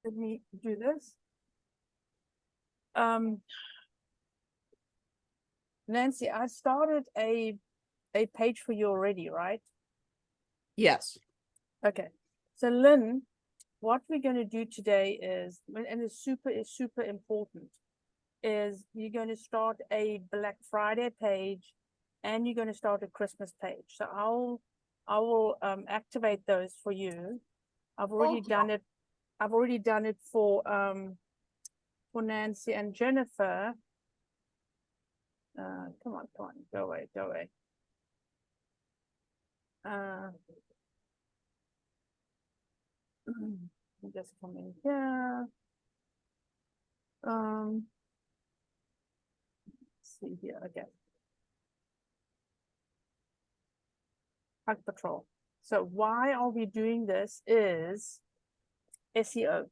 Let me do this. Nancy, I started a page for you already, right? Yes. Okay. So Lynn, what we're going to do today is, and it's super important, is you're going to start a Black Friday page and you're going to start a Christmas page. So I will activate those for you. I've already done it. I've already done it for Nancy and Jennifer. Come on, go away. Just come in here. Let's see here, okay. Hug Patrol. So why are we doing this is SEO.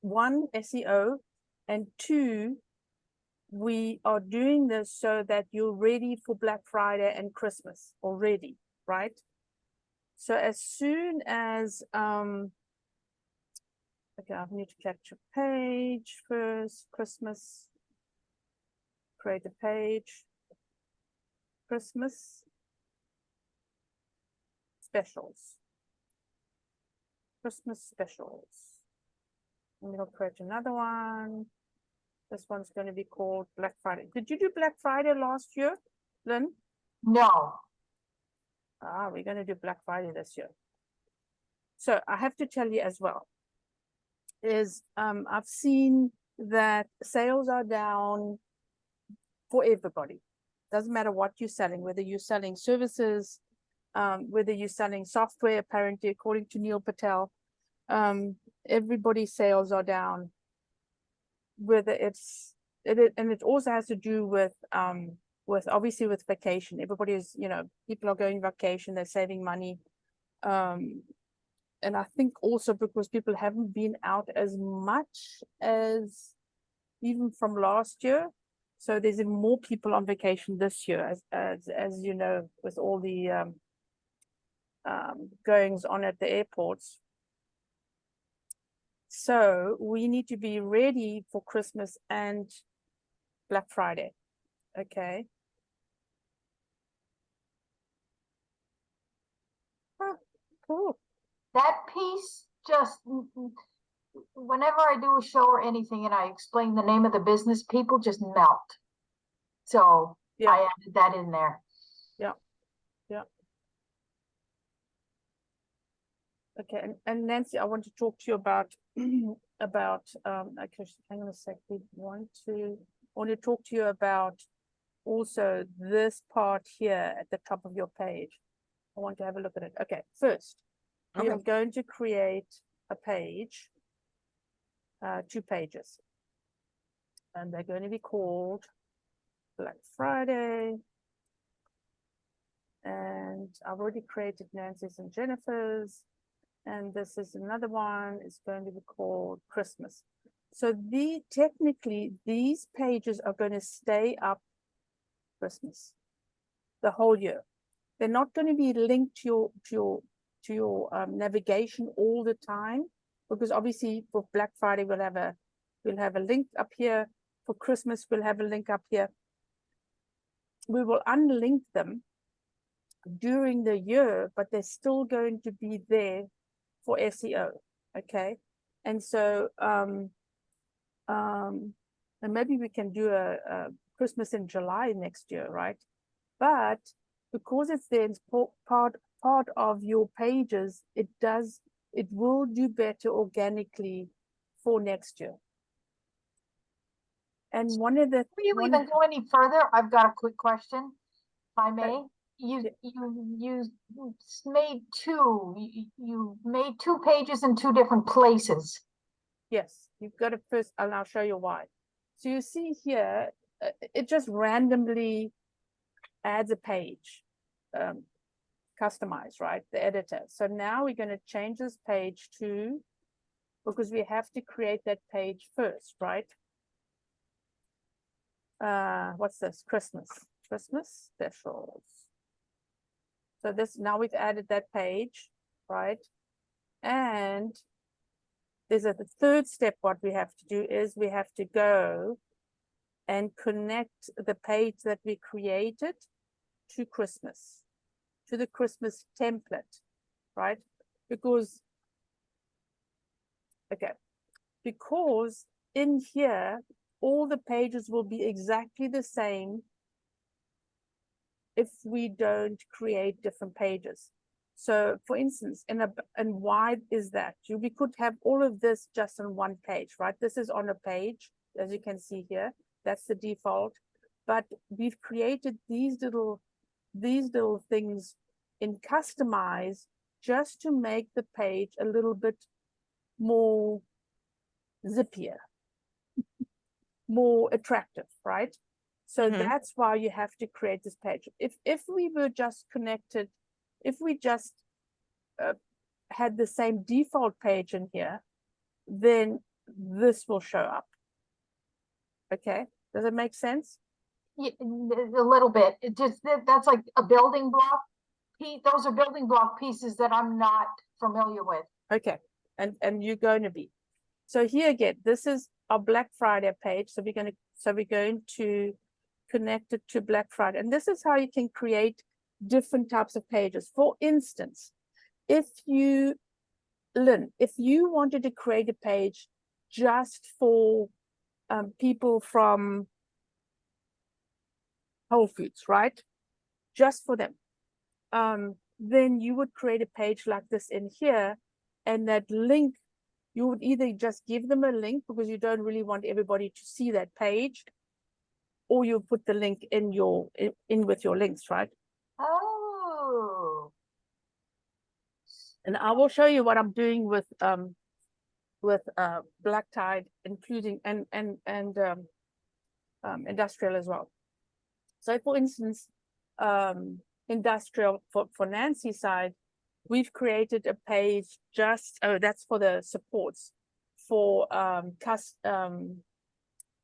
One, SEO, and two, we are doing this so that you're ready for Black Friday and Christmas already, right? So as soon as okay, I need to capture page first. Christmas, create a page. Christmas specials. Christmas specials. I'm going to create another one. This one's going to be called Black Friday. Did you do Black Friday last year, Lynn? No. We're going to do Black Friday this year. So I have to tell you as well, is I've seen that sales are down for everybody. Doesn't matter what you're selling, whether you're selling services, whether you're selling software, apparently, according to Neil Patel, everybody's sales are down. Whether and it also has to do with obviously with vacation. Everybody is, people are going vacation, they're saving money. And I think also because people haven't been out as much as even from last year. So there's more people on vacation this year, as you know, with all the goings on at the airports. So we need to be ready for Christmas and Black Friday. Okay. Oh, cool. That piece just, whenever I do a show or anything and I explain the name of the business, people just melt. So Yeah. I added that in there. Yeah. Okay, and Nancy, I want to talk to you about actually, hang on a sec. I want to talk to you about also this part here at the top of your page. I want to have a look at it. Okay, first, we are going to create a page, 2 pages, and they're going to be called Black Friday. And I've already created Nancy's and Jennifer's. And this is another one. It's going to be called Christmas. So technically these pages are going to stay up Christmas, the whole year. They're not going to be linked to your navigation all the time, because obviously for Black Friday we'll have a link up here. For Christmas we'll have a link up here. We will unlink them during the year, but they're still going to be there for SEO. Okay. And so and maybe we can do a Christmas in July next year, right? But because it's there, it's part of your pages, it will do better organically for next year. And one of the Before you even go any further, I've got a quick question, if I may. You made you made 2 pages in 2 different places. Yes, you've got to first, and I'll show you why. So you see here, it just randomly adds a page, customized, right? The editor. So now we're going to change this page to, because we have to create that page first, right? What's this? Christmas specials. So this, now we've added that page, right? And the third step. What we have to do is we have to go and connect the page that we created to Christmas, to the Christmas template, right? Because in here, all the pages will be exactly the same if we don't create different pages. So for instance, and why is that? We could have all of this just on one page, right? This is on a page, as you can see here. That's the default. But we've created these little things in Customize just to make the page a little bit more zippier, more attractive, right? So Mhm. that's why you have to create this page. If we were just connected, if we just had the same default page in here, then this will show up. Okay, does it make sense? Yeah, a little bit. It just, that's like a building block. Those are building block pieces that I'm not familiar with. Okay, and you're going to be. So here again, this is our Black Friday page. So we're going to connect it to Black Friday. And this is how you can create different types of pages. For instance, Lynn, if you wanted to create a page just for people from Whole Foods, right? Just for them. Then you would create a page like this in here, and that link, you would either just give them a link because you don't really want everybody to see that page, or you put the link in with your links, right? Oh. And I will show you what I'm doing with Black Tide, including and industrial as well. So for instance, industrial for Nancy's side, we've created a page just, that's for the supports for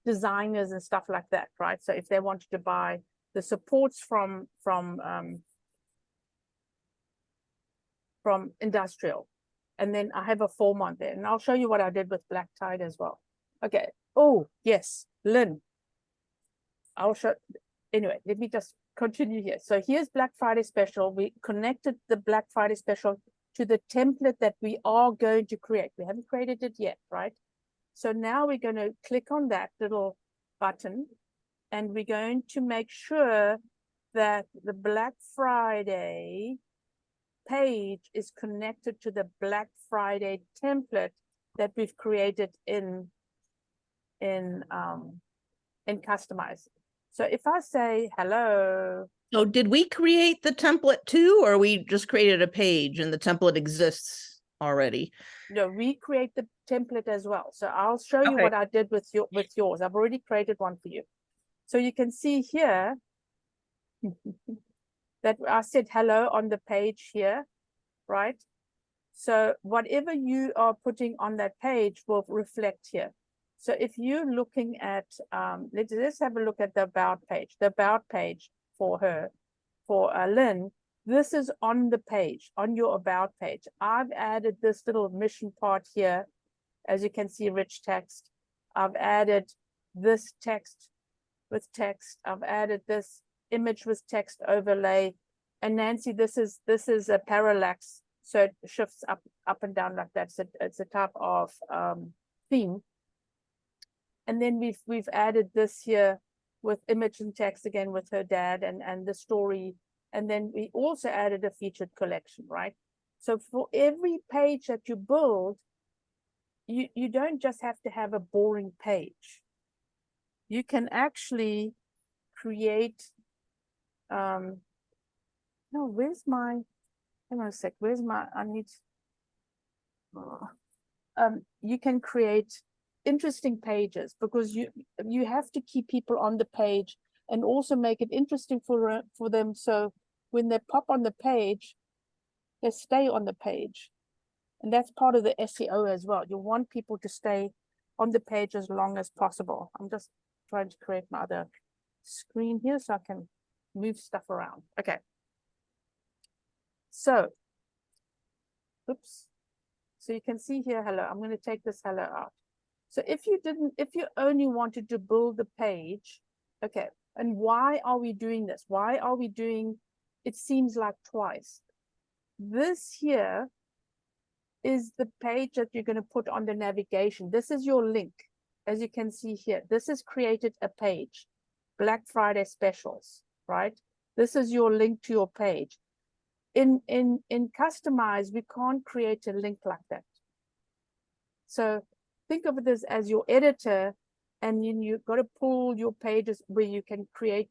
designers and stuff like that, right? So if they wanted to buy the supports from industrial, and then I have a form on there, and I'll show you what I did with Black Tide as well. Okay. Oh yes, Lynn. I'll show. Anyway, let me just continue here. So here's Black Friday special. We connected the Black Friday special to the template that we are going to create. We haven't created it yet, right? So now we're going to click on that little button, and we're going to make sure that the Black Friday page is connected to the Black Friday template that we've created in Customize. So if I say hello. So did we create the template too, or we just created a page and the template exists already? No, recreate the template as well. So I'll show you what I did with yours. I've already created one for you. So you can see here that I said hello on the page here, right? So whatever you are putting on that page will reflect here. So if you're looking at, let's have a look at the about page for her, for Lynn. This is on the page, on your about page. I've added this little mission part here. As you can see, rich text. I've added this text with text. I've added this image with text overlay. And Nancy, this is a parallax, so it shifts up and down like that. So it's a type of theme. And then we've added this here with image and text again with her dad and the story. And then we also added a featured collection, right? So for every page that you build, you don't just have to have a boring page. You can actually create, no, where's my, hang on a sec, where's my, I need, you can create interesting pages because you have to keep people on the page and also make it interesting for them. So when they pop on the page, they stay on the page. And that's part of the SEO as well. You want people to stay on the page as long as possible. I'm just trying to create my other screen here so I can move stuff around. Okay. So, oops. So So you can see here, hello, I'm going to take this hello out. So if you only wanted to build the page, okay, and why are we doing this? Why are we doing, it seems like twice. This here is the page that you're going to put on the navigation. This is your link. As you can see here, this has created a page, Black Friday specials, right? This is your link to your page. In Customize, we can't create a link like that. So think of this as your editor, and you've got to pull your pages where you can create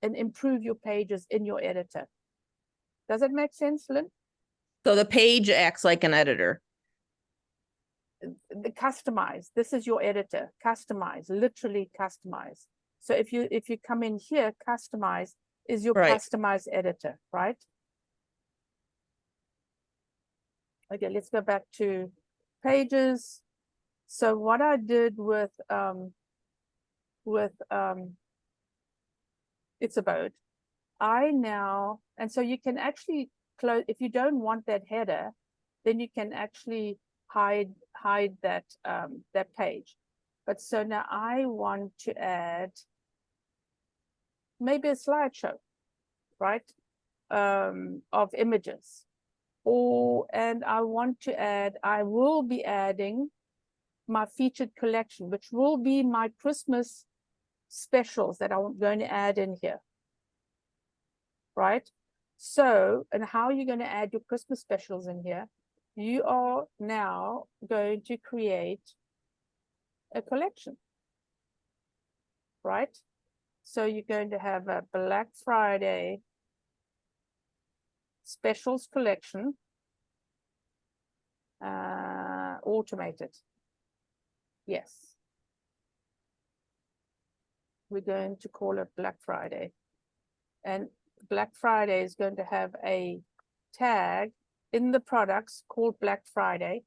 and improve your pages in your editor. Does that make sense, Lynn? So the page acts like an editor. The Customize, this is your editor. Customize, literally customize. So if you come in here, Customize is your Right. Customize editor, right? Okay, let's go back to pages. So what I did with It's Abode, I now, and so you can actually close, if you don't want that header, then you can actually hide that that page. But so now I want to add maybe a slideshow, right? Of images. And I want to add, I will be adding my featured collection, which will be my Christmas specials that I'm going to add in here, right? So, and how are you going to add your Christmas specials in here? You are now going to create a collection, right? So you're going to have a Black Friday specials collection, automated. Yes. We're going to call it Black Friday. And Black Friday is going to have a tag in the products called Black Friday.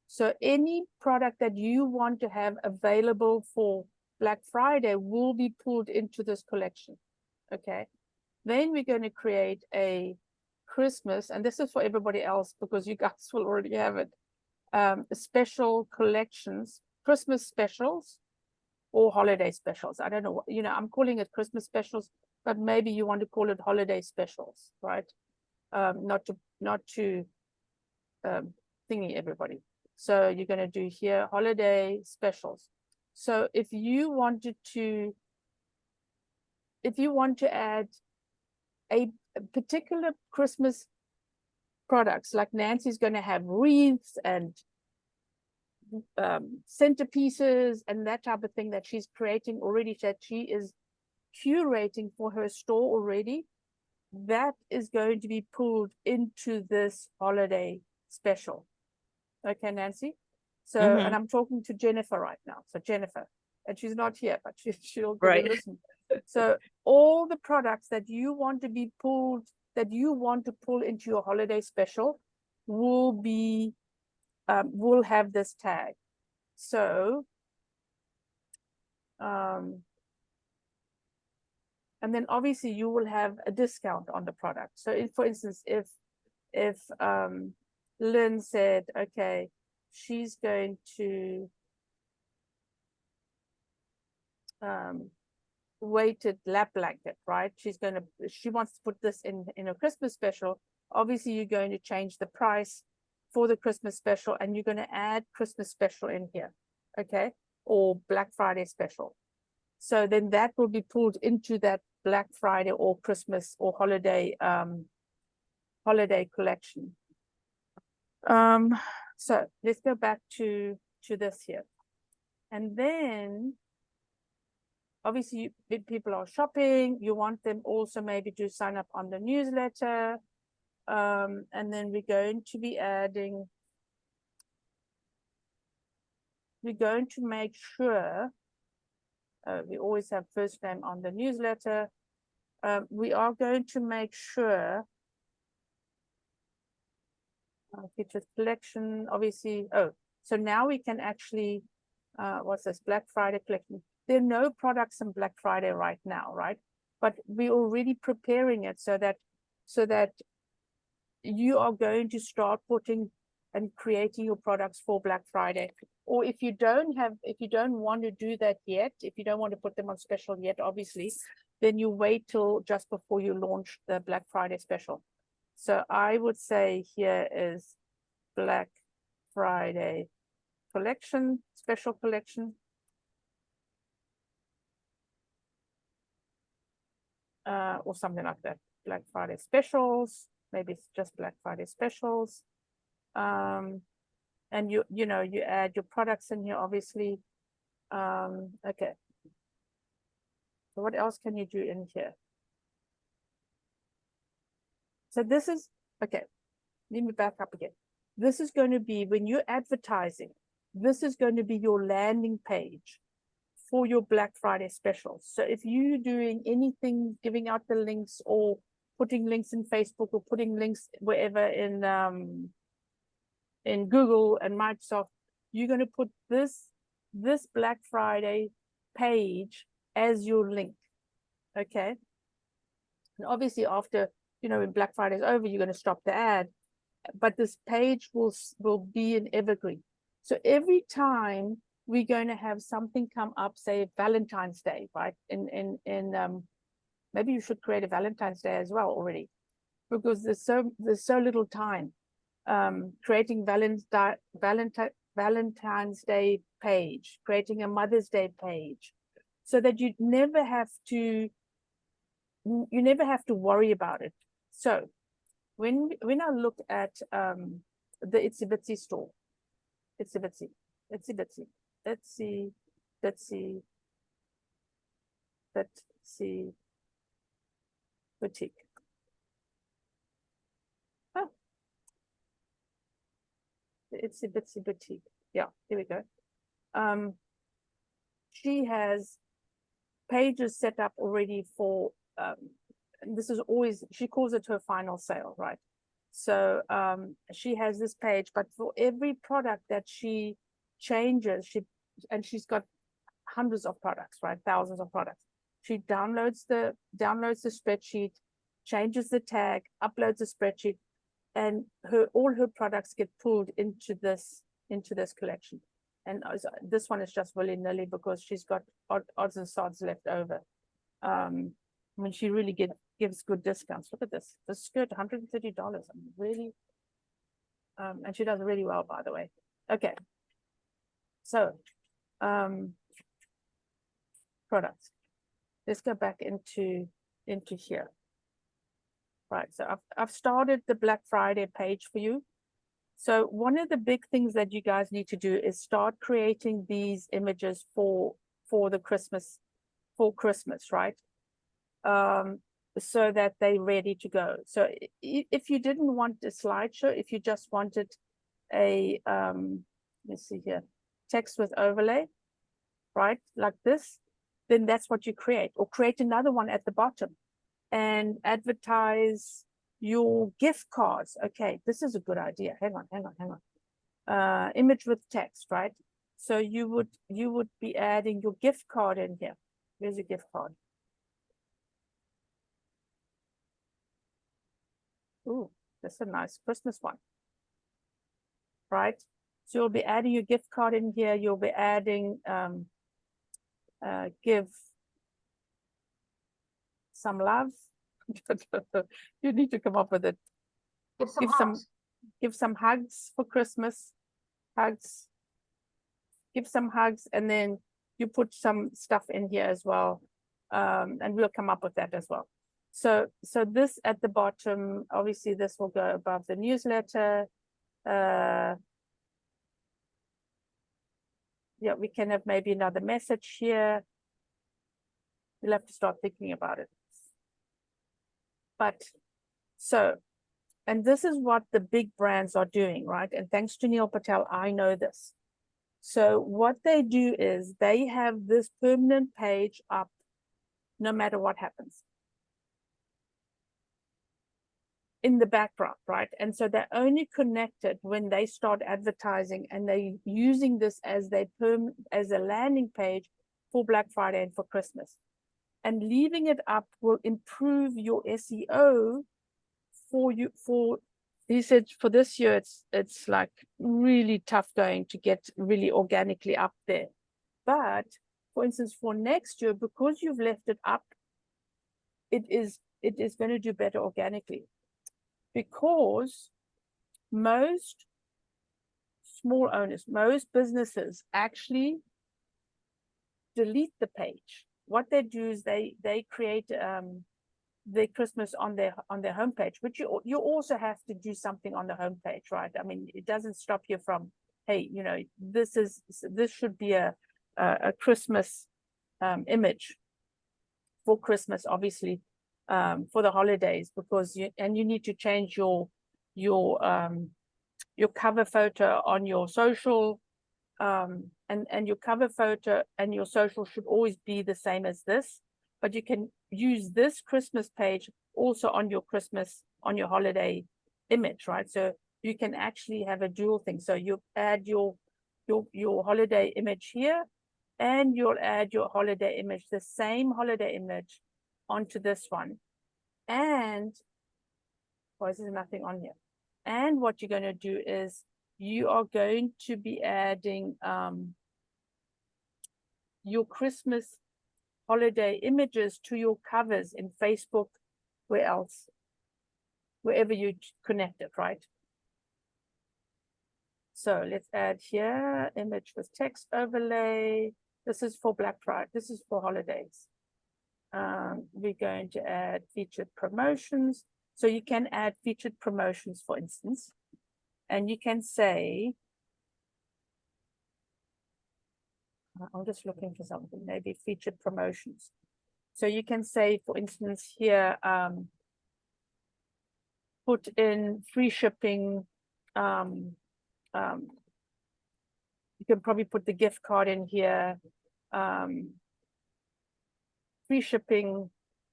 So any product that you want to have available for Black Friday will be pulled into this collection. Okay. Then we're going to create a Christmas, and this is for everybody else because you guys will already have it. Special collections, Christmas specials or holiday specials. I don't know what, I'm calling it Christmas specials, but maybe you want to call it holiday specials, right? Not to thingy everybody. So you're going to do here holiday specials. So if you want to add a particular Christmas products, like Nancy's going to have wreaths and centerpieces and that type of thing that she's creating already, that she is curating for her store already, that is going to be pulled into this holiday special. Okay, Nancy? So, and I'm talking to Jennifer right now. So Jennifer, and she's not here, but she'll give a listen. So all the products that you want to be pulled, that you want to pull into your holiday special will be, will have this tag. So, and then obviously you will have a discount on the product. So if, for instance, if Lynn said, okay, she's going to weighted lap blanket, right? She wants to put this in a Christmas special. Obviously, you're going to change the price for the Christmas special, and you're going to add Christmas special in here, okay? Or Black Friday special. So then that will be pulled into that Black Friday or Christmas or holiday holiday collection. So let's go back to this here. And then obviously people are shopping, you want them also maybe to sign up on the newsletter. And then we're going to be adding, we're going to make sure, we always have first name on the newsletter. We are going to make sure, featured collection, obviously, so now we can actually, what's this, Black Friday collection. There are no products in Black Friday right now, right? But we're already preparing it so that you are going to start putting and creating your products for Black Friday. Or if you don't want to do that yet, if you don't want to put them on special yet, obviously, then you wait till just before you launch the Black Friday special. So I would say here is Black Friday collection, special collection. Or something like that. Black Friday specials, maybe it's just Black Friday specials. And you add your products in here, obviously. Okay. So what else can you do in here? So this is, okay, let me back up again. This is going to be, when you're advertising, this is going to be your landing page for your Black Friday specials. So if you're doing anything, giving out the links or putting links in Facebook or putting links wherever in Google and Microsoft, you're going to put this Black Friday page as your link. Okay. And obviously after, when Black Friday is over, you're going to stop the ad, but this page will be an evergreen. So every time we're going to have something come up, say Valentine's Day, right? Maybe you should create a Valentine's Day as well already, because there's so little time. Creating Valentine's Day page, creating a Mother's Day page, so that you never have to worry about it. So when I look at the Itsy Bitsy store, Itsy Bitsy, boutique. Oh, the Itsy Bitsy boutique. Yeah, here we go. She has pages set up already for and this is always, she calls it her final sale, right? So she has this page, but for every product that she changes, she's got hundreds of products, right? Thousands of products. She downloads the spreadsheet, changes the tag, uploads the spreadsheet, and all her products get pulled into this collection. And this one is just willy-nilly because she's got odds and sods left over. I mean, she really gives good discounts. Look at this. The skirt, $130. I'm really, and she does really well, by the way. Okay. So, products. Let's go back into here. Right. So I've started the Black Friday page for you. So one of the big things that you guys need to do is start creating these images for the Christmas, right? So that they're ready to go. So if you didn't want a slideshow, if you just wanted a, let's see here, text with overlay, right, like this, then that's what you create, or create another one at the bottom and advertise your gift cards. Okay, this is a good idea. Hang on. Image with text, right? So you would be adding your gift card in here. Here's your gift card. Ooh, that's a nice Christmas one, right? So you'll be adding your gift card in here. You'll be adding, give some love. You need to come up with it. Give some hugs for Christmas. Hugs. Give some hugs, and then you put some stuff in here as well. And we'll come up with that as well. So this at the bottom, obviously this will go above the newsletter. Yeah, we can have maybe another message here. We'll have to start thinking about it. But so, and this is what the big brands are doing, right? And thanks to Neil Patel, I know this. So what they do is they have this permanent page up no matter what happens in the background, right? And so they're only connected when they start advertising, and they're using this as as a landing page for Black Friday and for Christmas. And leaving it up will improve your SEO for he said for this year, it's like really tough going to get really organically up there. But for instance, for next year, because you've left it up, it is going to do better organically, because most small owners, most businesses actually delete the page. What they do is they create their Christmas on their homepage, which you also have to do something on the homepage, right? I mean, it doesn't stop you from, hey, you know, this should be a Christmas image for Christmas, obviously, for the holidays, because you need to change your cover photo on your social, and your cover photo and your social should always be the same as this, but you can use this Christmas page also on your Christmas, on your holiday image, right? So you can actually have a dual thing. So you add your holiday image here, and you'll add your holiday image, the same holiday image, onto this one. And why is there nothing on here? And what you're going to do is you are going to be adding your Christmas holiday images to your covers in Facebook, where else? Wherever you connect it, right? So let's add here, image with text overlay. This is for Black Friday. This is for holidays. We're going to add featured promotions. So you can add featured promotions, for instance, and you can say, I'm just looking for something, maybe featured promotions. So you can say, for instance, here, put in free shipping. You can probably put the gift card in here. Free shipping,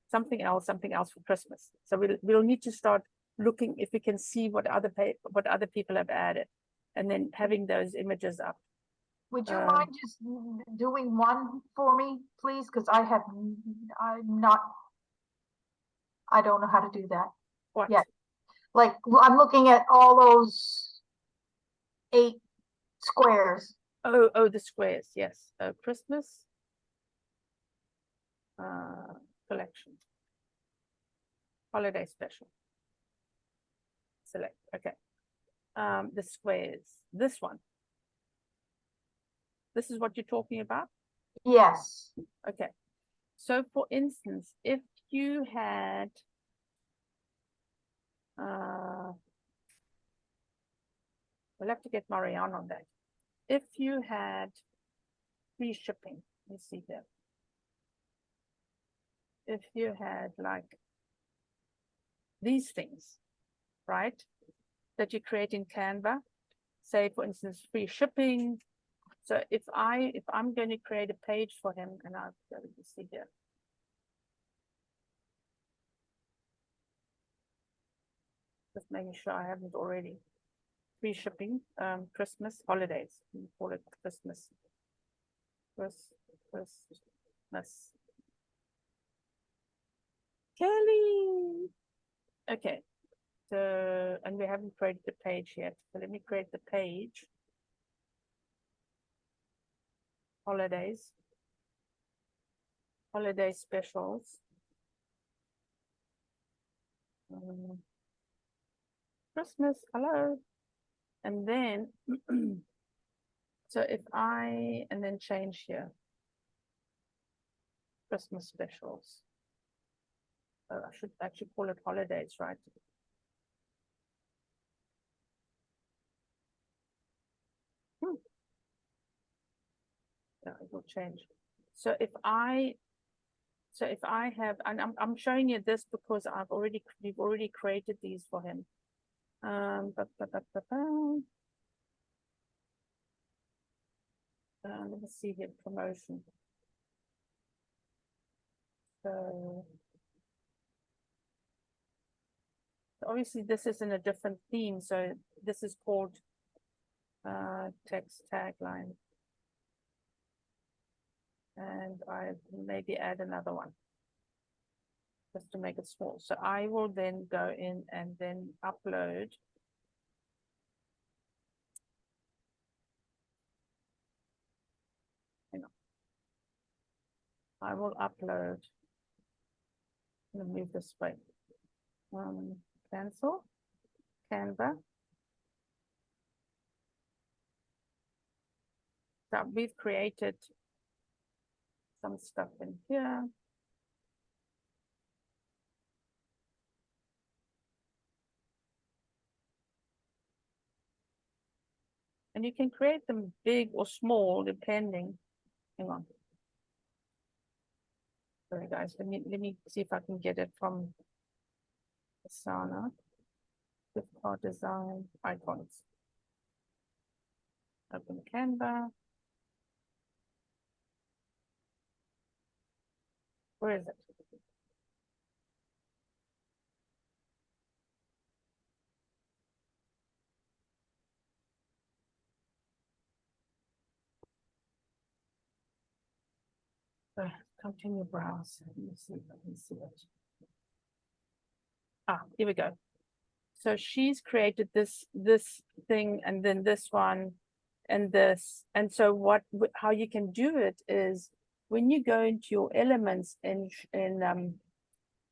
something else for Christmas. So we'll need to start looking if we can see what other people have added, and then having those images up. Would you mind just doing one for me, please? Because I don't know how to do that. What? Yeah. Like, I'm looking at all those 8 squares. Oh, the squares, yes. Christmas collection. Holiday special. Select, okay. The squares, this one. This is what you're talking about? Yes. Okay. So for instance, if you had we'll have to get Marianne on that. If you had free shipping, let me see here. If you had like these things, right, that you create in Canva, say for instance, free shipping. So if I'm going to create a page for him, and I'll go to see here. Just making sure I haven't already. Free shipping, Christmas holidays. We call it Christmas. Christmas. Kelly. Okay. So, and we haven't created the page yet. So let me create the page. Holidays. Holiday specials. Christmas, hello. And then, so if and then change here. Christmas specials. Oh, I should actually call it holidays, right? Yeah, it will change. So if I have, and I'm showing you this because we've already created these for him. Let me see here, promotion. So obviously this is in a different theme. So this is called text tagline. And I maybe add another one just to make it small. So I will then go in and then upload I will upload. Let me move this way. Cancel. Canva. So we've created some stuff in here. And you can create them big or small depending. Hang on. Sorry guys, let me see if I can get it from Asana. Flipkart design icons. Open Canva. Where is it? Continue browse. Let me see if I can see it. Ah, here we go. So she's created this thing and then this one and this. And so how you can do it is when you go into your elements in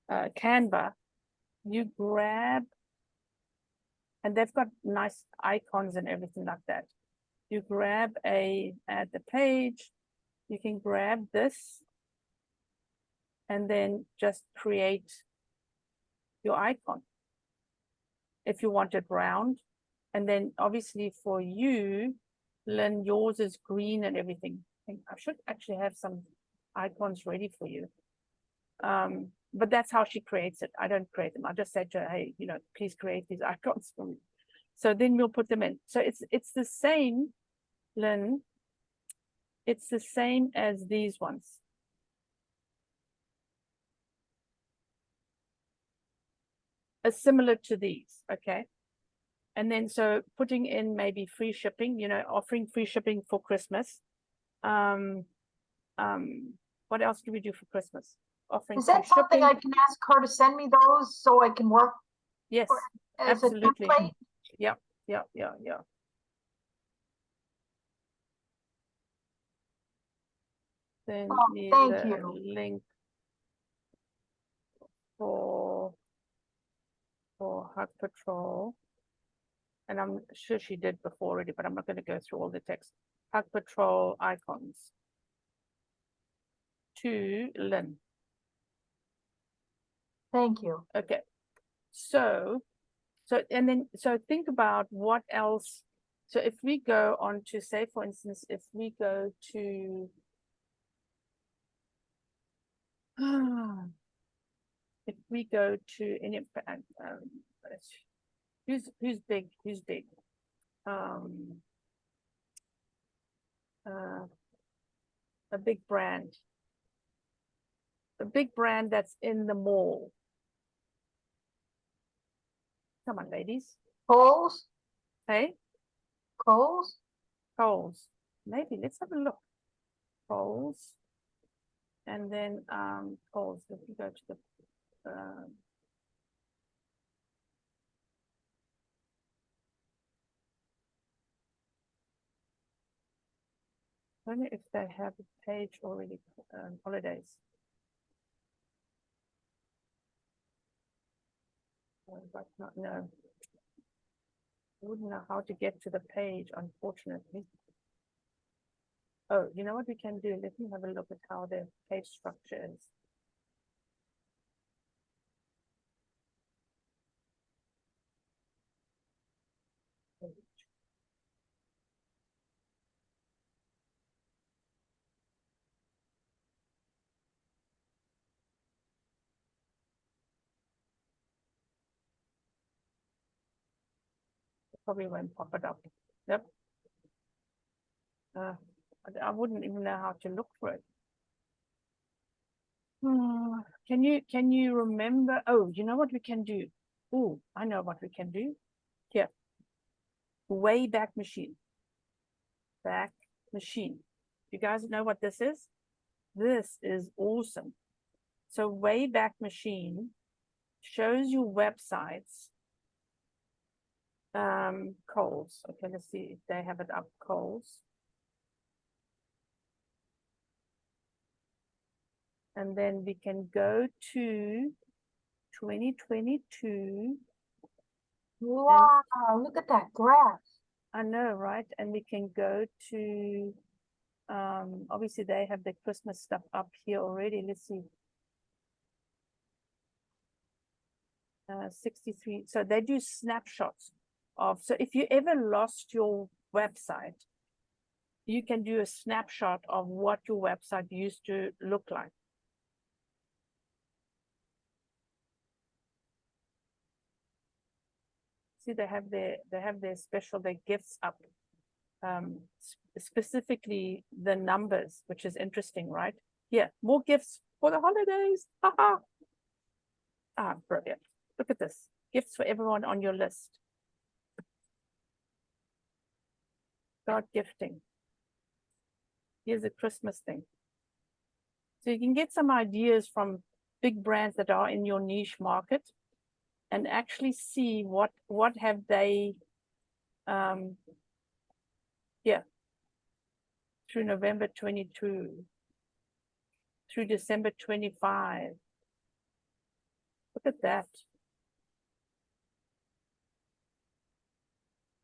Canva, you grab, and they've got nice icons and everything like that. You grab add the page, you can grab this and then just create your icon if you want it round. And then obviously for you, Lynn, yours is green and everything. I should actually have some icons ready for you. But that's how she creates it. I don't create them. I just said to her, hey, please create these icons for me. So then we'll put them in. So it's the same, Lynn. It's the same as these ones. Similar to these, okay? And then so putting in maybe free shipping, offering free shipping for Christmas. What else do we do for Christmas? Offering Is that free something shipping. I can ask her to send me those so I can work Yes, as a absolutely. template? Yeah. Then Oh, need thank the you. link for Hug Patrol. And I'm sure she did before already, but I'm not going to go through all the text. Hug Patrol icons to Lynn. Thank you. Okay. So think about what else. So if we go on to, say, for instance, if we go to if we go to any who's big, a big brand that's in the mall. Come on, ladies. Kohl's? Hey, Kohl's? Kohl's. Maybe let's have a look. Kohl's, and then Kohl's. If we go to the I don't know if they have a page already. Holidays. But not no. I wouldn't know how to get to the page, unfortunately. Oh, you know what we can do? Let me have a look at how the page structure is. Probably won't pop it up. Yep. I wouldn't even know how to look for it. Can you remember? Oh, you know what we can do? Oh, I know what we can do. Here. Wayback Machine. Back Machine. You guys know what this is? This is awesome. So Wayback Machine shows you websites. Kohl's. Okay, let's see if they have it up. Kohl's. And then we can go to 2022. Wow, look at that graph. I know, right? And we can go to, obviously they have the Christmas stuff up here already. Let's see. 63. So they do snapshots of, so if you ever lost your website, you can do a snapshot of what your website used to look like. See, they have their special, their gifts up. Specifically the numbers, which is interesting, right? Yeah, more gifts for the holidays. Haha. Ah, brilliant. Look at this. Gifts for everyone on your list. Start gifting. Here's a Christmas thing. So you can get some ideas from big brands that are in your niche market and actually see what have they yeah, through November 22 through December 25. Look at that.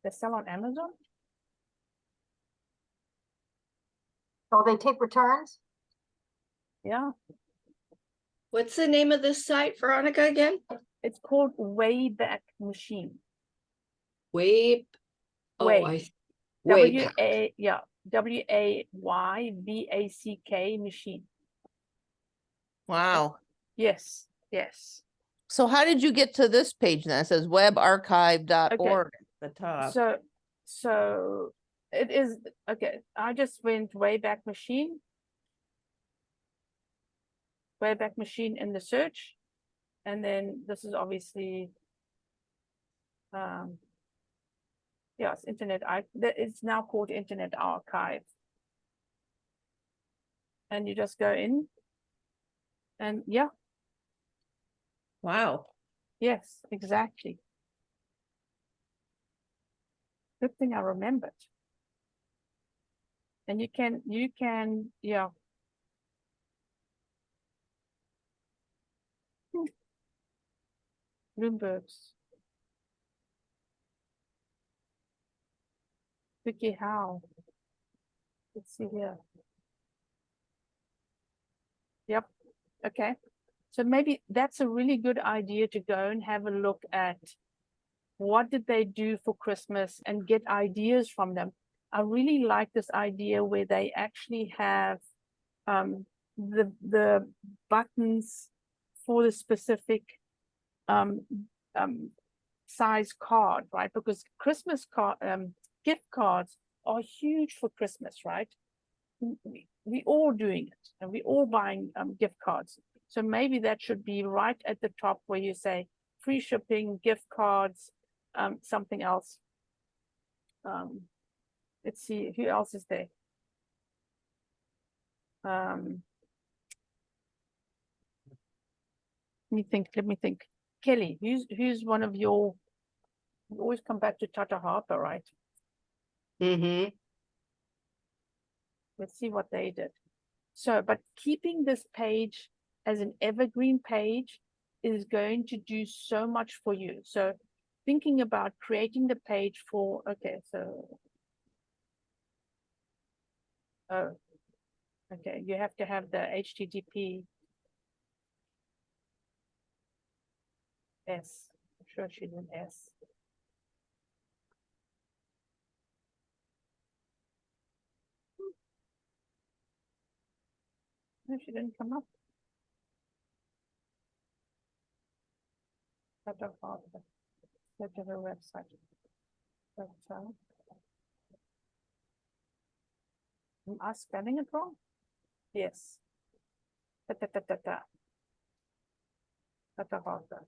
They sell on Amazon. Oh, they take returns? Yeah, What's the name of this site, Veronica, again? it's called Wayback Machine. Way. Oh, Way. Wayback. WAYBACK machine. Wow. Yes, yes. So how did you get to this page then? It says webarchive.org at the top. So it is okay. I just went Wayback Machine in the search, and then this is obviously yeah, it's it's now called Internet Archive. And you just go in and yeah, Wow. yes, exactly. Good thing I remembered. And you can, yeah. Bloomberg's. WikiHow. Let's see here. Yep. Okay. So maybe that's a really good idea to go and have a look at what did they do for Christmas and get ideas from them. I really like this idea where they actually have the buttons for the specific size card, right? Because Christmas gift cards are huge for Christmas, right? We all doing it and we all buying gift cards. So maybe that should be right at the top where you say free shipping, gift cards, something else. Let's see, who else is there? Let me think. Kelly, who's one of your, you always come back to Tata Harper, right? Mm-hmm. Let's see what they did. So, but keeping this page as an evergreen page is going to do so much for you. So thinking about creating the page for, okay, so, oh, okay, you have to have the HTTP S. I'm sure she did S. No, she didn't come up. Tata Harper. Go to her website. But, am I spelling it wrong? Yes. Tata Harper.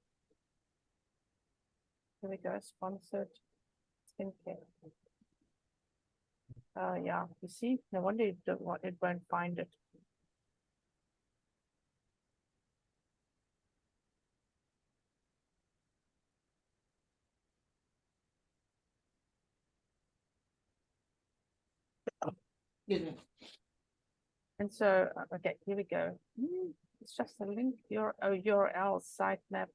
Here we go. Sponsored skincare. Yeah, you see, no wonder it won't find it. Excuse me. And so, okay, here we go. It's just a link, your URL sitemap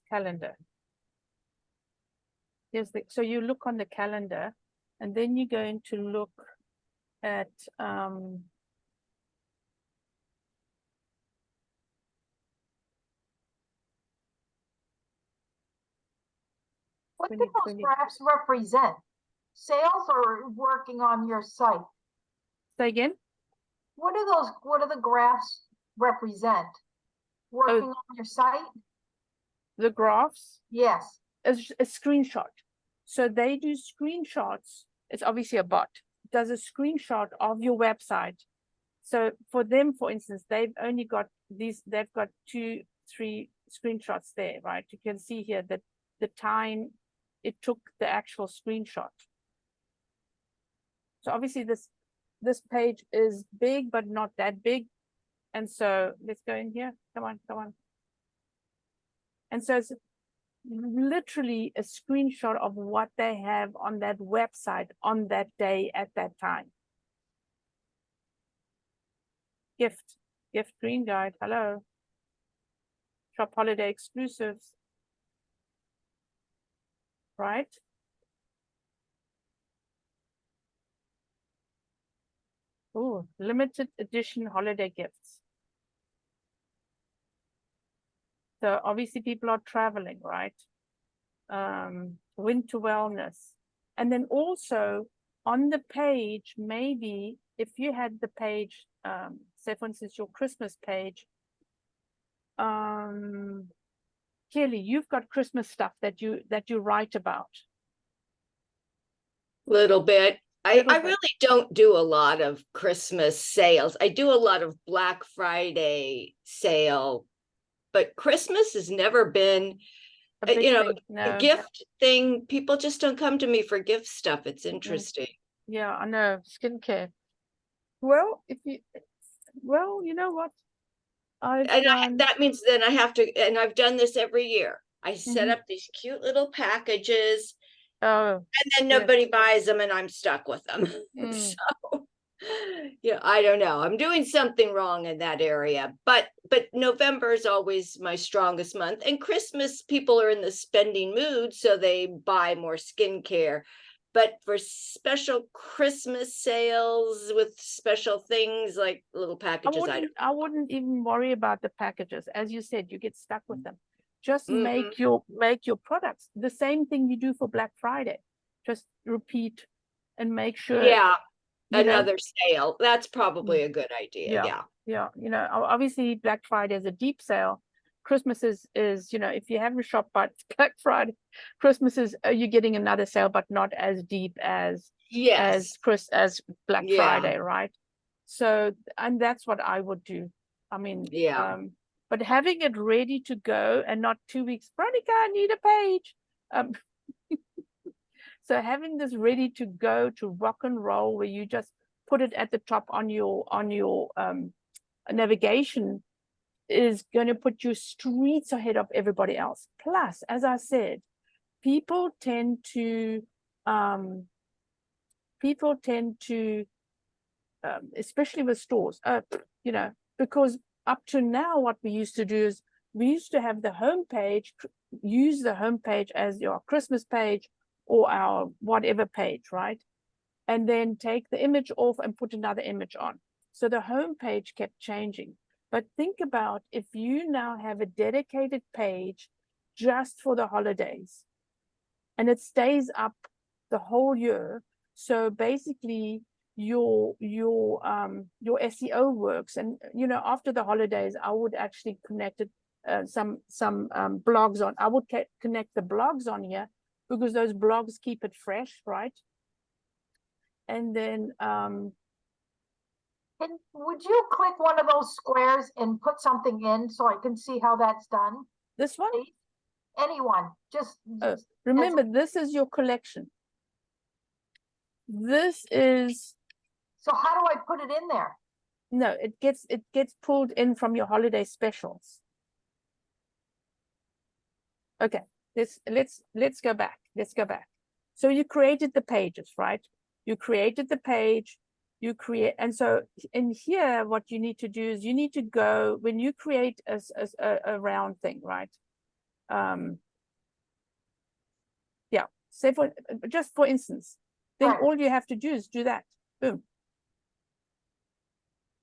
calendar. Here's the, so you look on the calendar and then you're going to look at What do those 2020. graphs represent? Sales or working on your site? Say again? What do the graphs represent? Working on your site? The graphs Yes. is a screenshot. So they do screenshots. It's obviously a bot. It does a screenshot of your website. So for them, for instance, they've only got these, they've got 2, 3 screenshots there, right? You can see here that the time it took the actual screenshot. So obviously this page is big, but not that big. And so let's go in here. Come on, come on. And so it's literally a screenshot of what they have on that website on that day at that time. Gift green guide, hello. Shop holiday exclusives. Right? Oh, limited edition holiday gifts. So obviously people are traveling, right? Winter wellness. And then also on the page, maybe if you had the page, say for instance, your Christmas page, Kelly, you've got Christmas stuff that you write about. Little bit. I Little bit. really don't do a lot of Christmas sales. I do a lot of Black Friday sale, but Christmas has never been, A big you know, thing. No. a gift thing. People just don't come to me for gift stuff. It's interesting. Yeah, I know. Skincare. Well, you know what? I've And done. that means then I have to, and I've done this every year. I set Mhm. up these cute little packages Oh, and then yes. nobody buys them and I'm stuck with them. Mm. So, yeah, I don't know. I'm doing something wrong in that area, but November is always my strongest month, and Christmas people are in the spending mood, so they buy more skincare. But for special Christmas sales with special things like little packages, I wouldn't even worry about the packages. As you said, you get stuck with them. Just make your products the same thing you do for Black Friday. Just repeat and make sure. yeah, you know, another sale. That's probably a good idea. Yeah. Yeah. Yeah, you know, obviously Black Friday is a deep sale. Christmas is, you know, if you haven't shopped by Black Friday, Christmas is you're getting another sale, but not as deep as Yes. as Black Yeah. Friday, right? So, and that's what I would do. I mean, Yeah. but having it ready to go and not 2 weeks, Veronica, I need a page. So having this ready to go to rock and roll, where you just put it at the top on your navigation, is going to put you streets ahead of everybody else. Plus, as I said, people tend to especially with stores, you know, because up to now, what we used to do is we used to have the homepage, use the homepage as your Christmas page or our whatever page, right? And then take the image off and put another image on. So the homepage kept changing. But think about if you now have a dedicated page just for the holidays and it stays up the whole year. So basically your SEO works. And, you know, after the holidays, I would actually connect it, some blogs on, I would connect the blogs on here because those blogs keep it fresh, right? And then would you click one of those squares and put something in so I can see how that's done? this one, Please? Anyone, just remember, this is your collection. This is, so how do I put it in there? no, it gets pulled in from your holiday specials. Okay, let's go back. Let's go back. So you created the pages, right? You created the page, you create, and so in here, what you need to do is you need to go, when you create a round thing, right? Yeah, say just for instance, then Right. all you have to do is do that, boom.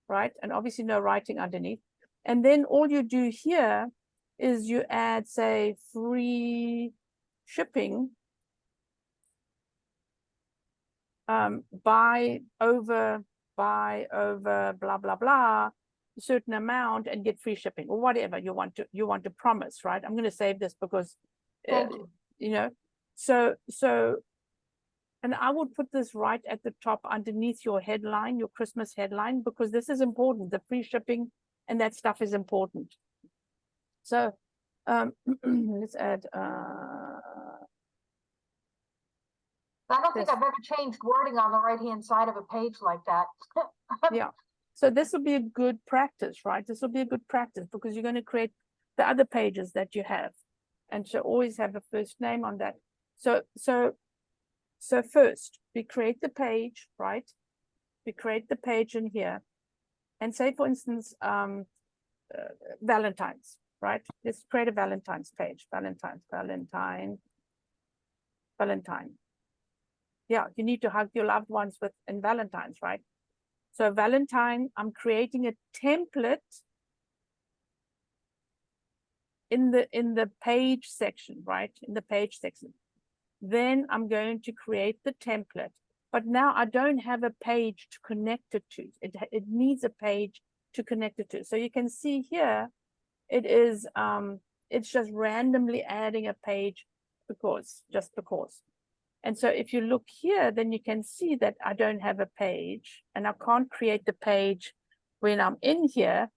Right, and obviously no writing underneath. And then all you do here is you add, say, free shipping, buy over blah blah blah a certain amount and get free shipping, or whatever you want to promise, right? I'm going to save this because Thank you. you know, so and I would put this right at the top underneath your headline, your Christmas headline, because this is important. The free shipping and that stuff is important. So let's add I don't think this. I've ever changed wording on the right-hand side of a page like that. Yeah. So this will be a good practice, right? This will be a good practice because you're going to create the other pages that you have, and so always have a first name on that. So first we create the page, right? We create the page in here, and say for instance, Valentine's, right? Let's create a Valentine's page. Valentine. Yeah, you need to hug your loved ones in Valentine's, right? So Valentine, I'm creating a template in the page section, right? In the page section. Then I'm going to create the template. But now I don't have a page to connect it to. It needs a page to connect it to. So you can see here, it is it's just randomly adding a page just because. And so if you look here, then you can see that I don't have a page and I can't create the page when I'm in here.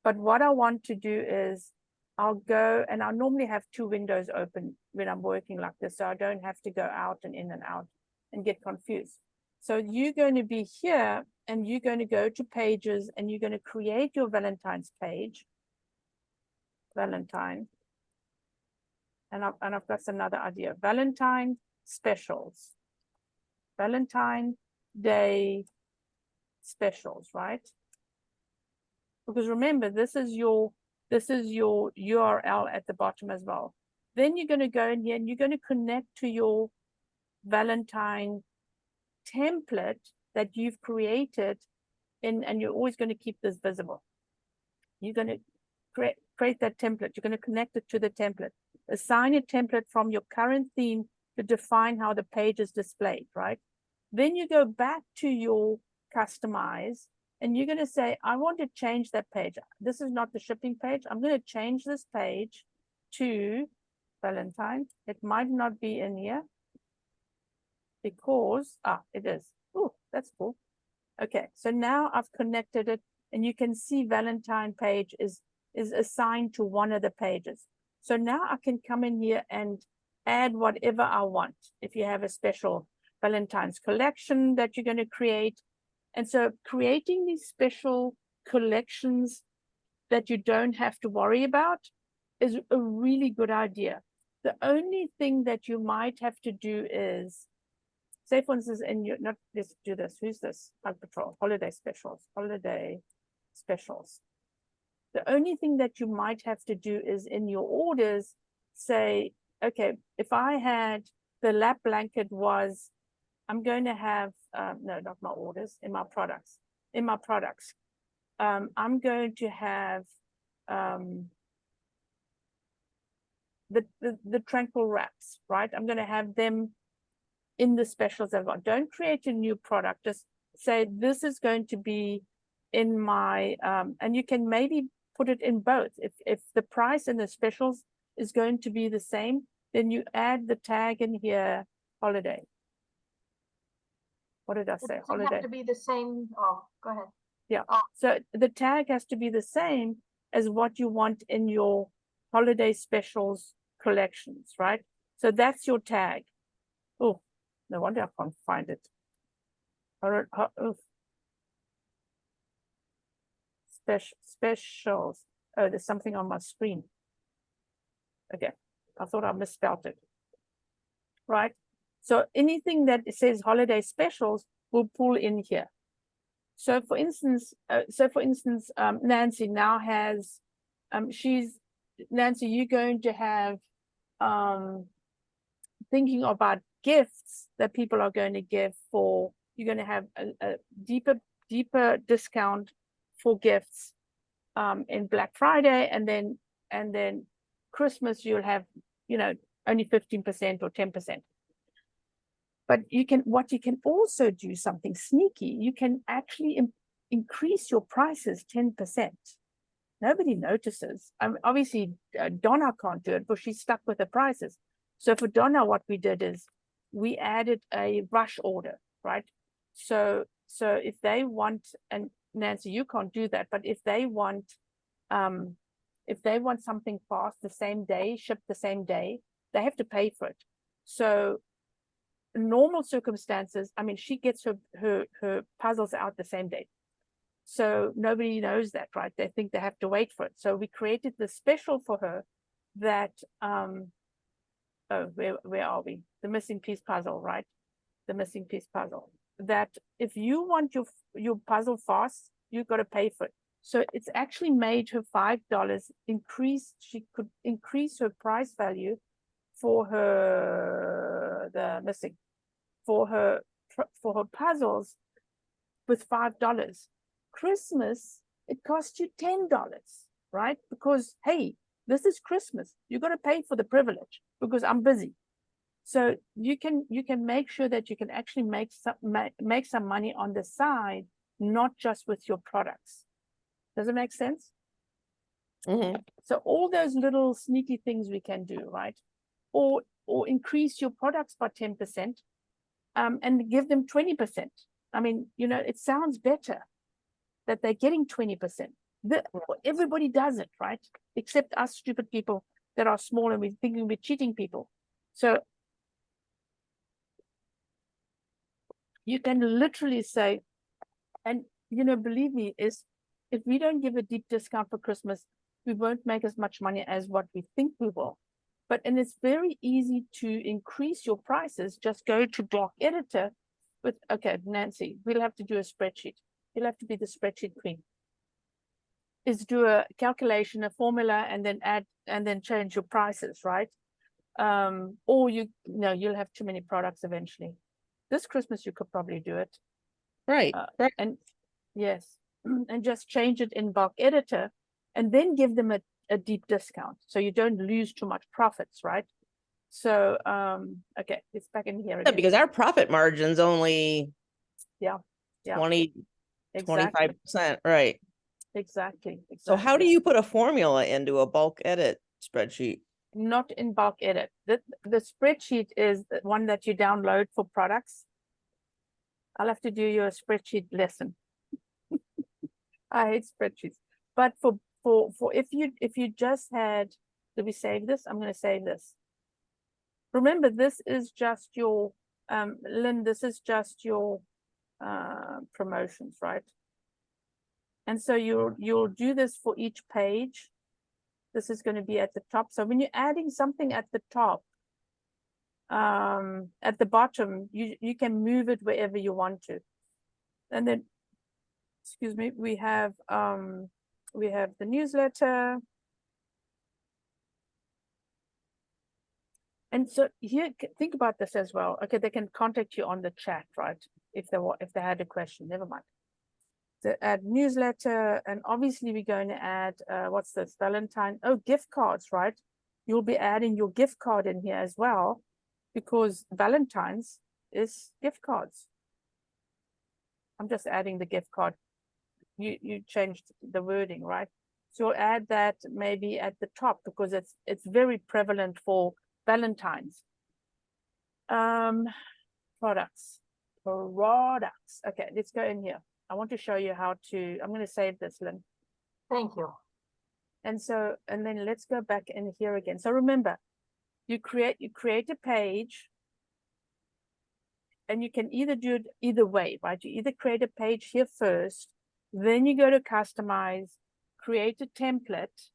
But what I want to do is I'll go, and I normally have two windows open when I'm working like this, so I don't have to go out and in and out and get confused. So you're going to be here and you're going to go to pages and you're going to create your Valentine's page. Valentine. And I've got another idea. Valentine specials. Valentine Day specials, right? Because remember, this is your URL at the bottom as well. Then you're going to go in here and you're going to connect to your Valentine template that you've created and you're always going to keep this visible. You're going to create that template. You're going to connect it to the template. Assign a template from your current theme to define how the page is displayed, right? Then you go back to your customize and you're going to say, I want to change that page. This is not the shipping page. I'm going to change this page to Valentine. It might not be in here because, it is. Oh, that's cool. Okay, so now I've connected it and you can see Valentine page is assigned to one of the pages. So now I can come in here and add whatever I want. If you have a special Valentine's collection that you're going to create. And so creating these special collections that you don't have to worry about is a really good idea. The only thing that you might have to do is, say for instance, let's do this. Who's this? Hug Patrol, holiday specials. The only thing that you might have to do is in your orders, say, okay, if I had the lap blanket I'm going to have, no, not my orders, in my products. I'm going to have the tranquil wraps, right? I'm going to have them in the specials I've got. Don't create a new product. Just say this is going to be in my, and you can maybe put it in both. If the price in the specials is going to be the same, then you add the tag in here, holiday. What did I say? It doesn't Holiday. have to be the same. Oh, go ahead. Yeah. So the tag has to be the same as what you want in your holiday specials collections, right? So that's your tag. Oh, no wonder I can't find it. Specials. Oh, there's something on my screen. Okay, I thought I misspelled it. Right. So anything that says holiday specials will pull in here. So for instance, Nancy now has, Nancy, you're going to have, thinking about gifts that people are going to give for, you're going to have a deeper discount for gifts in Black Friday, and then Christmas you'll have, only 15% or 10%. But what you can also do, something sneaky, you can actually increase your prices 10%. Nobody notices. Obviously, Donna can't do it, but she's stuck with the prices. So for Donna, what we did is we added a rush order, right? So if they want, and Nancy, you can't do that, but if they want something fast the same day, shipped the same day, they have to pay for it. So in normal circumstances, I mean, she gets her puzzles out the same day. So nobody knows that, right? They think they have to wait for it. So we created this special for her that, where are we? The missing piece puzzle, right? The missing piece puzzle. That if you want your puzzle fast, you've got to pay for it. So it's actually made her $5 increase. She could increase her price value for her for her puzzles with $5. Christmas, it costs you $10, right? Because hey, this is Christmas. You're going to pay for the privilege because I'm busy. So you can make sure that you can actually make some money on the side, not just with your products. Does it make sense? Mhm. So all those little sneaky things we can do, right? Or increase your products by 10%, and give them 20%. I mean, it sounds better that they're getting 20%. Everybody does it, right? Except us stupid people that are small and we're thinking we're cheating people. So you can literally say, and believe me, if we don't give a deep discount for Christmas, we won't make as much money as what we think we will. And it's very easy to increase your prices. Just go to Block Editor okay, Nancy, we'll have to do a spreadsheet. You'll have to be the spreadsheet queen. Is do a calculation, a formula, and then add, and then change your prices, right? Or you'll have too many products eventually. This Christmas, you could probably do it. Right, right. And yes, and just change it in Bulk Editor, and then give them a deep discount so you don't lose too much profits, right? So okay, it's back in here Yeah, again. because our profit margin's only Yeah. 20, Exactly. 25%, right? Exactly. So how do you put a formula into a bulk edit spreadsheet? Not in Bulk Edit. The spreadsheet is the one that you download for products. I'll have to do you a spreadsheet lesson. I hate spreadsheets. But for if you just had, did we save this? I'm going to save this. Remember, this is just your Lynn, this is just your promotions, right? And so you'll do this for each page. This is going to be at the top. So when you're adding something at the top, at the bottom, you can move it wherever you want to. And then, excuse me, we have the newsletter. And so here, think about this as well. Okay, they can contact you on the chat, right? If they had a question, never mind. To add newsletter, and obviously we're going to add what's this, Valentine? Oh, gift cards, right? You'll be adding your gift card in here as well, because Valentine's is gift cards. I'm just adding the gift card. You changed the wording, right? So you'll add that maybe at the top because it's very prevalent for Valentine's. Products. Okay, let's go in here. I want to show you how to, I'm going to save this, Lynn. Thank you. And then let's go back in here again. So remember, you create a page, and you can either do it either way, right? You either create a page here first, then you go to customize, create a template,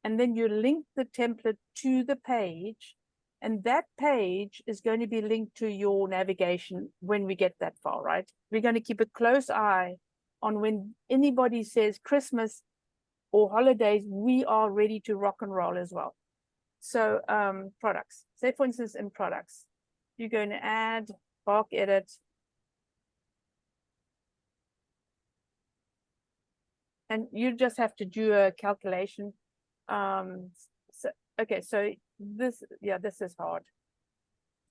and then you link the template to the page, And that page is going to be linked to your navigation when we get that far, right? We're going to keep a close eye on when anybody says Christmas or holidays, we are ready to rock and roll as well. So products, say for instance, in products, you're going to add bulk edit. And you just have to do a calculation. So, okay, so this, yeah, this is hard,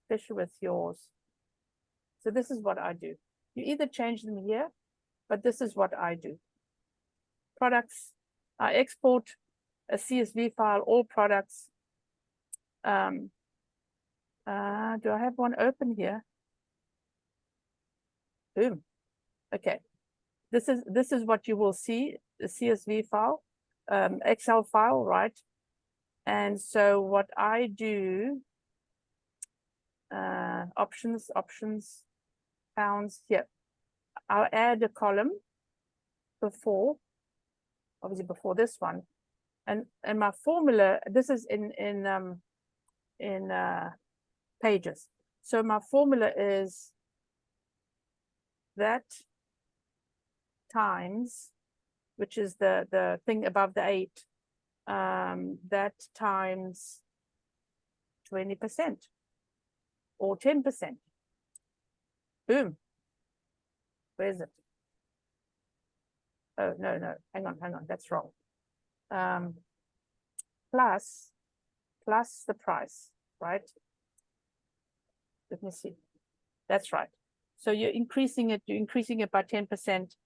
especially with yours. So this is what I do. You either change them here, but this is what I do. Products, I export a CSV file, all products. Do I have one open here? Boom. Okay. This is what you will see, the CSV file, Excel file, right? And so what I do, options, pounds here. I'll add a column before, obviously before this one, and my formula. This is in pages. So my formula is that times, which is the thing above the 8, that times 20% or 10%. Boom. Where is it? Oh, no, hang on, that's wrong. Plus the price, right? Let me see. That's right. So you're increasing it by 10%.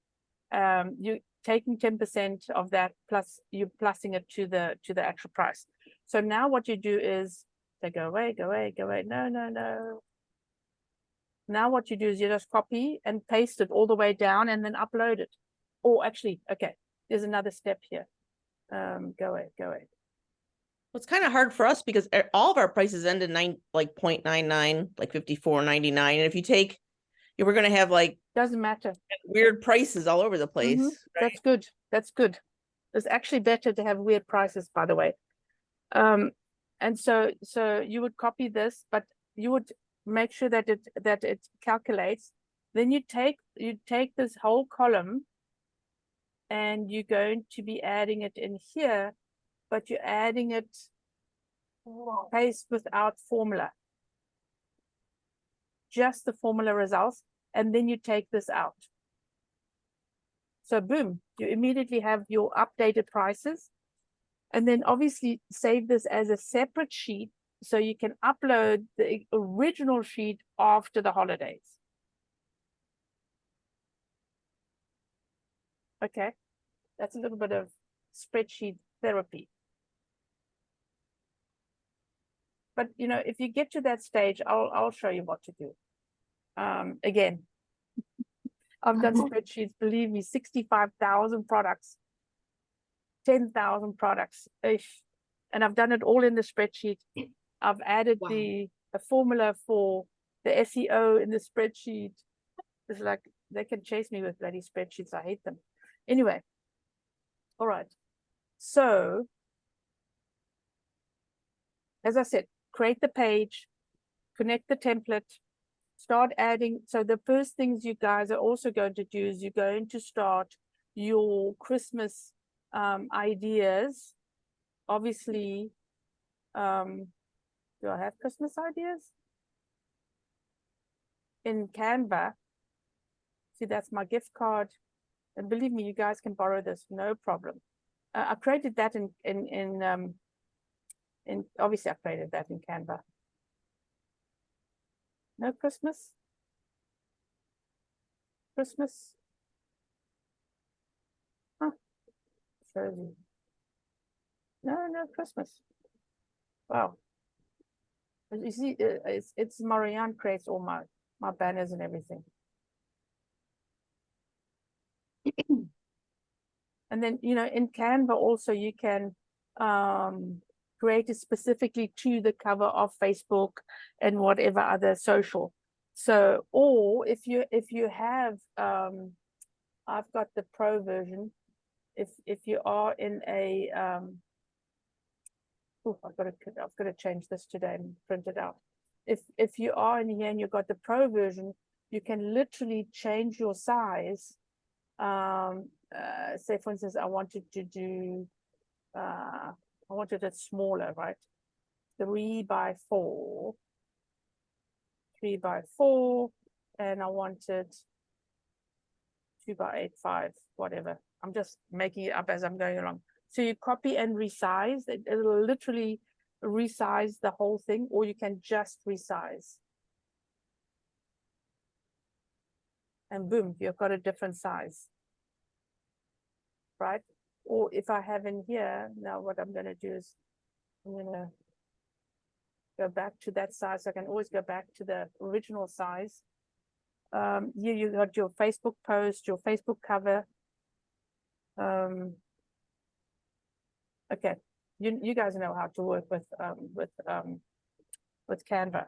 You're taking 10% of that, plus you're plussing it to the actual price. So now what you do is they go away. No. Now what you do is you just copy and paste it all the way down and then upload it. Or actually, okay, there's another step here. Go away. It's kind of hard for us because all of our prices end in 0.99, like 54.99. And if you take, we're going to have like doesn't matter, weird prices all over the place. Right? That's good. It's actually better to have weird prices, by the way. And so you would copy this, but you would make sure that it calculates. Then you take this whole column and you're going to be adding it in here, but you're adding it paste without formula. Just the formula results, and then you take this out. So boom, you immediately have your updated prices. And then obviously save this as a separate sheet so you can upload the original sheet after the holidays. Okay, that's a little bit of spreadsheet therapy. But you know, if you get to that stage, I'll show you what to do. Again, I've done spreadsheets, believe me, 65,000 products, 10,000 products, and I've done it all in the spreadsheet. I've added the formula for the SEO in the spreadsheet. It's like they can chase me with bloody spreadsheets. I hate them. Anyway, all right. So, as I said, create the page, connect the template, start adding. So the first things you guys are also going to do is you're going to start your Christmas ideas. Obviously, do I have Christmas ideas? In Canva. See, that's my gift card. And believe me, you guys can borrow this, no problem. I created that in obviously I created that in Canva. No Christmas? Christmas? Huh. Shows you. No Christmas. Wow. You see, it's Marianne creates all my banners and everything. And then, you know, in Canva also you can create it specifically to the cover of Facebook and whatever other social. So, or if you have, I've got the pro version. If you are in a Oh, I've got to change this today and print it out. If you are in here and you've got the pro version, you can literally change your size. Say for instance, I wanted to do, I wanted it smaller, right? 3x4, 3x4, and I wanted 2x8, 5, whatever. I'm just making it up as I'm going along. So you copy and resize. It'll literally resize the whole thing, or you can just resize. And boom, you've got a different size. Right? Or if I have in here, now what I'm going to do is I'm going to go back to that size. I can always go back to the original size. Here you got your Facebook post, your Facebook cover. Okay, you guys know how to work with Canva,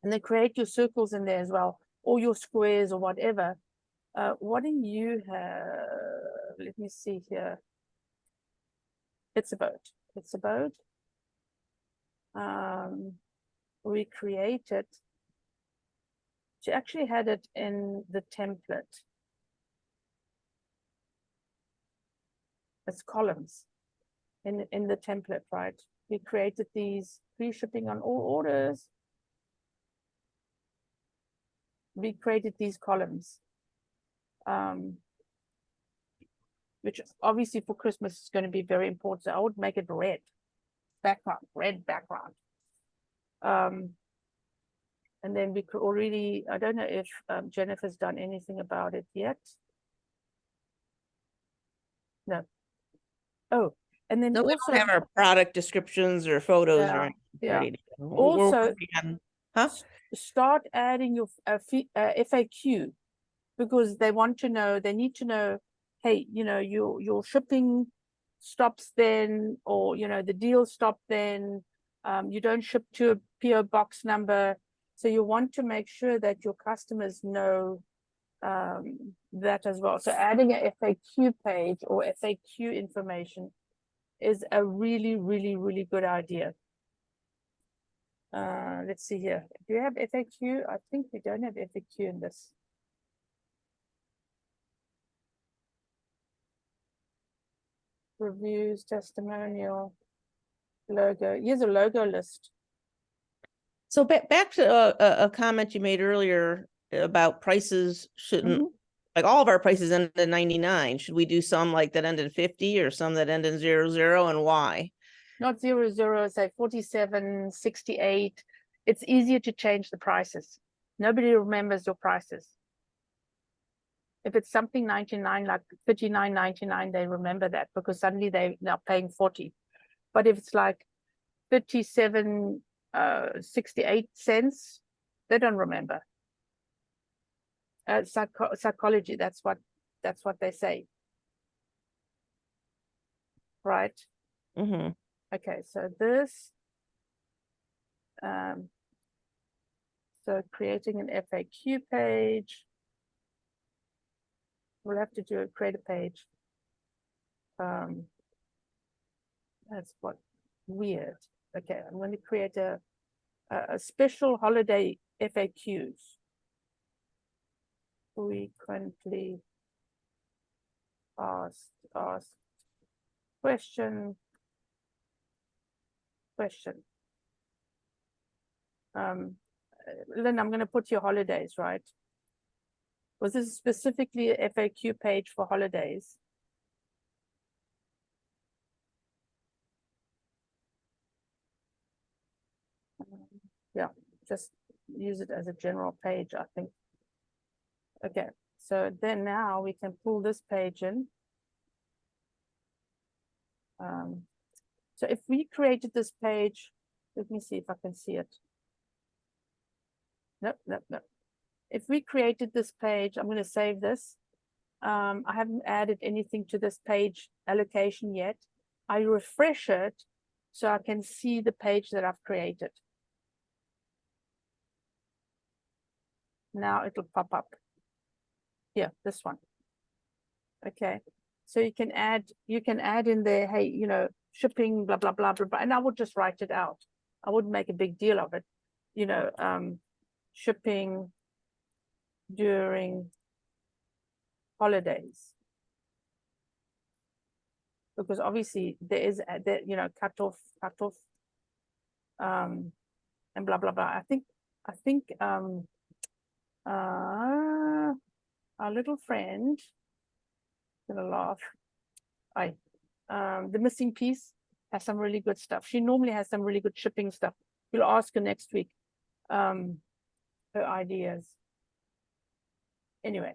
and then create your circles in there as well, or your squares or whatever. What do you have? Let me see here. It's a boat. It's a boat. We created. She actually had it in the template. It's columns in the template, right? We created these free shipping on all orders. We created these columns, which obviously for Christmas is going to be very important. So I would make it red background. And then we could already, I don't know if Jennifer's done anything about it yet. No. Oh, and then No, we also don't have our product descriptions or photos or anything yeah. ready to go. We're Also, working on- huh? Start adding your FAQ, because they want to know, they need to know, hey, you know, your shipping stops then, or you know, the deal stopped then, you don't ship to a PO box number. So you want to make sure that your customers know that as well. So adding a FAQ page or FAQ information is a really, really, really good idea. Let's see here. Do you have FAQ? I think we don't have FAQ in this. Reviews, testimonial, logo. Here's a logo list. So back to a comment you made earlier about prices shouldn't, Mhm. like all of our prices end in 99. Should we do some like that end in 50 or some that end in 00, and why? Not 00, say 47, 68. It's easier to change the prices. Nobody remembers your prices. If it's something 99, like 39.99, they remember that because suddenly they're now paying 40. But if it's like 37, 68 cents, they don't remember. Psychology, that's what they say. Right? Mm-hmm. Okay, so this, so creating an FAQ page. We'll have to create a page. That's what weird. Okay, I'm going to create a special holiday FAQs. Frequently asked question. Lynn, I'm going to put your holidays, right? Was this specifically a FAQ page for holidays? Yeah, just use it as a general page, I think. Okay, so then now we can pull this page in. So if we created this page, let me see if I can see it. Nope. If we created this page, I'm going to save this. I haven't added anything to this page allocation yet. I refresh it so I can see the page that I've created. Now it'll pop up. Here, this one. Okay, So you can add in there, hey, you know, shipping, blah, blah, blah, blah, blah, and I would just write it out. I wouldn't make a big deal of it, you know, shipping during holidays. Because obviously there is that, you know, cut off, and blah, blah, blah. I think our little friend, gonna laugh. The missing piece has some really good stuff. She normally has some really good shipping stuff. We'll ask her next week, her ideas. Anyway.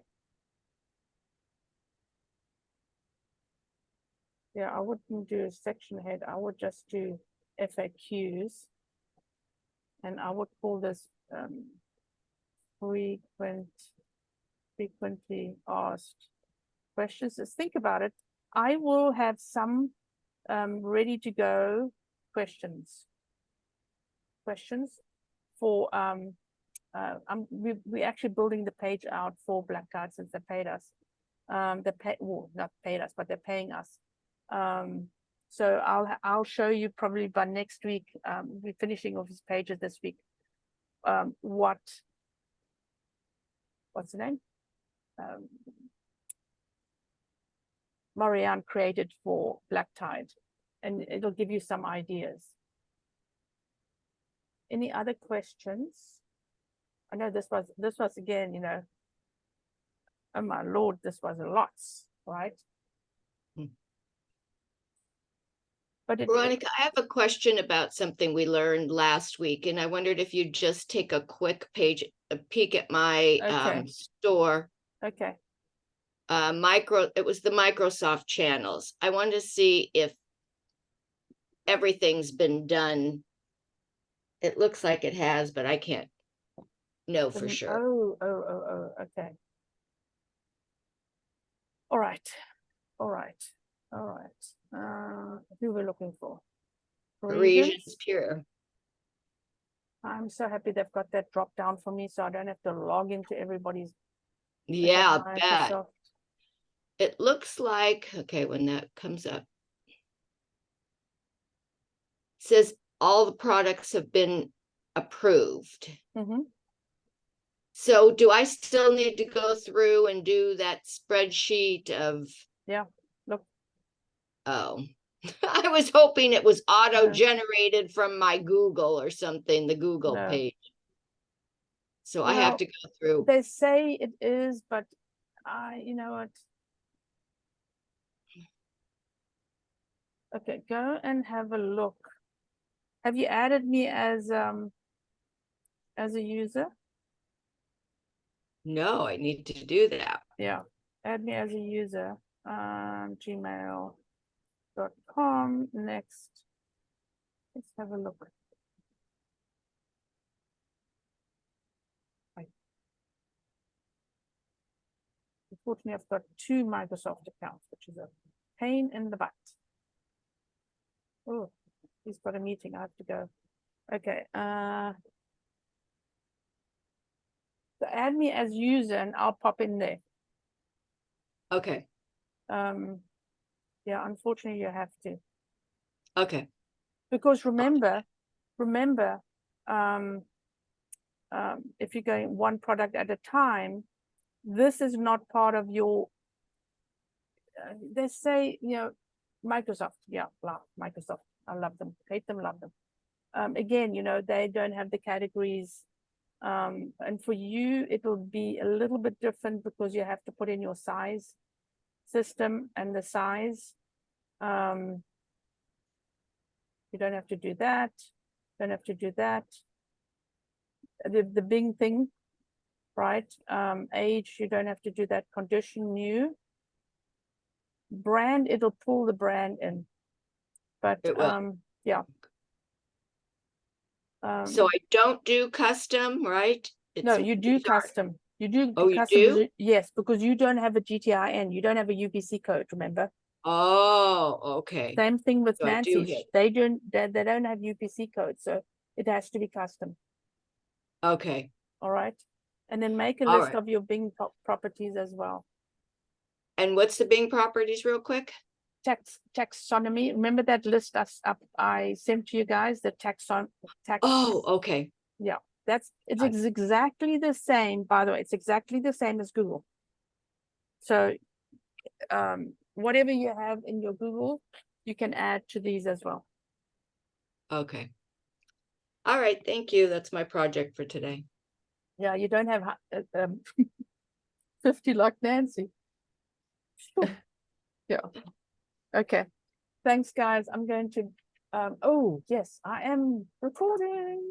Yeah, I wouldn't do a section head. I would just do FAQs. And I would call this frequently asked questions. Just think about it. I will have some ready to go questions for we're actually building the page out for Black Card since they paid us. Well, not paid us, but they're paying us. So I'll show you probably by next week. We're finishing off his pages this week. What's the name? Marianne created for Black Tide, and it'll give you some ideas. Any other questions? I know this was again, you know, oh my Lord, this was a lot, right? But Veronica, I have a question about something we learned last week, and I wondered if you'd just take a quick peek at my Okay. store. Okay. It was the Microsoft channels. I wanted to see if everything's been done. It looks like it has, but I can't know for sure. Oh, okay. All right. Who we're looking for? Parisians Pure. I'm so happy they've got that drop down for me, so I don't have to log into everybody's. Yeah, I bet. Microsoft. It looks like, okay, when that comes up, it says all the products have been approved. Mhm. So do I still need to go through and do that spreadsheet of, Yeah, look, oh, I was hoping it was auto-generated from my Google or something, the Google No. page. So I have Well, to go through. they say it is, but you know what? Okay, go and have a look. Have you added me as a user? No, I need to do that. Yeah, add me as a user. Gmail.com. Next. Let's have a look. Right. Unfortunately, I've got 2 Microsoft accounts, which is a pain in the butt. Oh, he's got a meeting. I have to go. Okay. So add me as user and I'll pop in there. Okay, Yeah, unfortunately you have to. okay, Because remember, if you're going one product at a time, this is not part of your, they say, you know, Microsoft, yeah, Microsoft, I love them, hate them, love them. Again, you know, they don't have the categories. And for you, it will be a little bit different because you have to put in your size system and the size. You don't have to do that. Don't have to do that. The big thing, right? Age, you don't have to do that. Condition, new. Brand, it'll pull the brand in. But it will. yeah. So I don't do custom, right? No, It's- you do these are- custom. You do Oh, you custom. do? Yes, because you don't have a GTIN. You don't have a UPC code, remember? Oh, okay. Same thing with So I do Nancy's. hit. They don't have UPC code, so it has to be custom. Okay, All right. And then make a All list right. of your Bing properties as well. And what's the Bing properties real quick? Taxonomy. Remember that list I sent to you guys, the tax. Oh, okay. It's Got exactly the same, by the way, it's exactly the same as Google. So whatever you have in your Google, you can add to these as well. Okay. All right, thank you. That's my project for today. Yeah, you don't have 50 like Nancy. Sure. Yeah. Okay. Thanks, guys. I'm going to oh yes, I am recording.